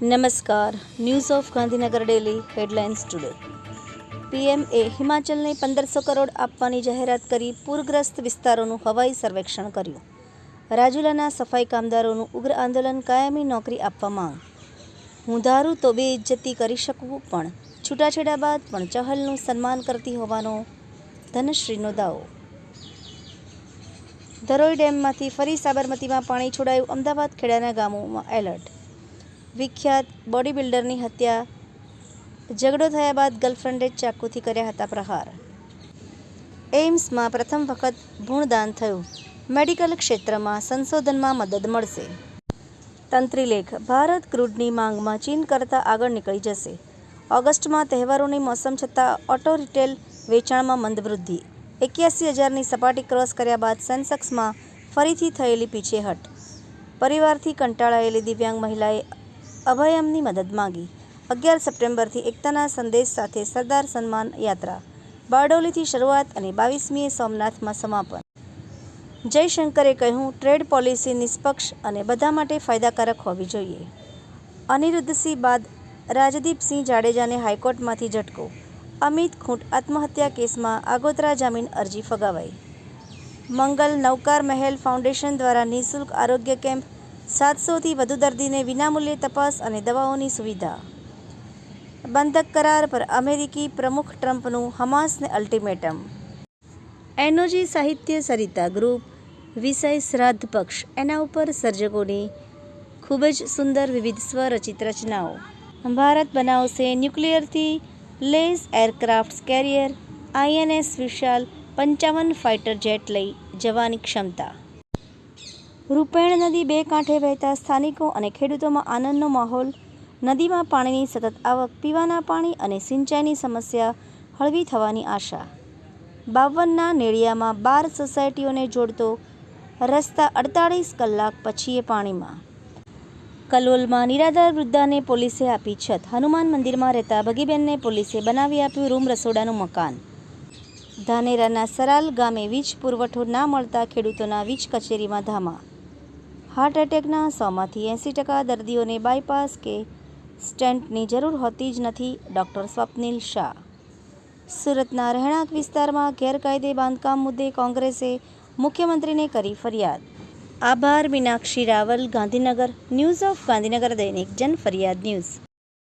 નમસ્કાર. News of Gandhinagar daily headlines today. પીએમએ હિમાચલને 1500 કરોડ આપવાની જાહેરાત કરી પૂરગ્રસ્ત વિસ્તારોનું હવાઈ સર્વેક્ષણ કર્યું. રાજુલાના સફાઈ કામદારોનું ઉગ્ર આંદોલન, કાયમી નોકરી આપવા માંગ. હું ધારું તો બેઇજ્જતી કરી શકું, પણ છૂટાછેડા બાદ પણ ચહલનું સન્માન કરતી હોવાનો ધનશ્રીનો દાવો. ધરોઈ ડેમમાંથી ફરી સાબરમતીમાં પાણી છોડાયું. અમદાવાદ ખેડાના ગામોમાં એલર્ટ. વિખ્યાત બોડી બિલ્ડરની હત્યા. ઝઘડો થયા બાદ ગર્લફ્રેન્ડે ચાકુથી કર્યા હતા પ્રહાર. એઇમ્સમાં પ્રથમ વખત ભ્રૂણદાન થયું. મેડિકલ ક્ષેત્રમાં સંશોધનમાં મદદ મળશે. તંત્રીલેખ. ભારત ક્રૂડની માંગમાં ચીન કરતાં આગળ નીકળી જશે. ઓગસ્ટમાં તહેવારોની મોસમ છતાં ઓટો રિટેલ વેચાણમાં મંદવૃદ્ધિ. 81,000ની સપાટી ક્રોસ કર્યા બાદ સેન્સેક્સમાં ફરીથી થયેલી પીછેહટ. પરિવારથી કંટાળાયેલી દિવ્યાંગ મહિલાએ અભયમની મદદ માંગી. 11 સપ્ટેમ્બરથી એકતાના સંદેશ સાથે સરદાર સન્માન યાત્રા. બારડોલીથી શરૂઆત અને 22મીએ સોમનાથમાં સમાપન. જયશંકરે કહ્યું, ટ્રેડ પોલિસી નિષ્પક્ષ અને બધા માટે ફાયદાકારક હોવી જોઈએ. અનિરુદ્ધસિંહ બાદ રાજદીપસિંહ જાડેજાને હાઈકોર્ટમાંથી ઝટકો. અમિત ખૂંટ આત્મહત્યા કેસમાં આગોતરા જામીન અરજી ફગાવાઈ. મંગલ નવકાર મહેલ ફાઉન્ડેશન દ્વારા નિઃશુલ્ક આરોગ્ય કેમ્પ. 700થી વધુ દર્દીને વિનામૂલ્યે તપાસ અને દવાઓની સુવિધા. બંધક કરાર પર અમેરિકી પ્રમુખ ટ્રમ્પનું હમાસને અલ્ટિમેટમ. એનોજી સાહિત્ય સરિતા ગ્રુપ. વિષય શ્રાદ્ધ પક્ષ. એના ઉપર સર્જકોની ખૂબ જ સુંદર વિવિધ સ્વરચિત રચનાઓ. ભારત બનાવશે ન્યુક્લિયરથી લેસ એરક્રાફ્ટ કેરિયર. આઈએનએસ વિશાલ 55 ફાઇટર જેટ લઈ જવાની ક્ષમતા. રૂપેણ નદી બે કાંઠે વહેતા સ્થાનિકો અને ખેડૂતોમાં આનંદનો માહોલ. નદીમાં પાણીની સતત આવક. પીવાના પાણી અને સિંચાઈની સમસ્યા હળવી થવાની આશા. 52ના નેડિયામાં 12 સોસાયટીઓને જોડતો રસ્તા 48 કલાક પછીએ પાણીમાં. કલોલમાં નિરાધાર વૃદ્ધાને પોલીસે આપી છત. હનુમાન મંદિરમાં રહેતા ભગીબેનને પોલીસે બનાવી આપ્યું રૂમ રસોડાનું મકાન. ધાનેરાના સરાલ ગામે વીજ પુરવઠો ના મળતા ખેડૂતોના વીજ કચેરીમાં ધામા. હાર્ટ એટેકના 100માંથી 80% દર્દીઓને બાયપાસ કે સ્ટેન્ટની જરૂર હોતી જ નથી. ડૉક્ટર સ્વપ્નિલ શાહ. સુરતના રહેણાંક વિસ્તારમાં ગેરકાયદે બાંધકામ મુદ્દે કોંગ્રેસે મુખ્યમંત્રીને કરી ફરિયાદ. આભાર. મીનાક્ષી રાવલ, ગાંધીનગર. ન્યૂઝ ઓફ ગાંધીનગર દૈનિક જન ફરિયાદ ન્યૂઝ.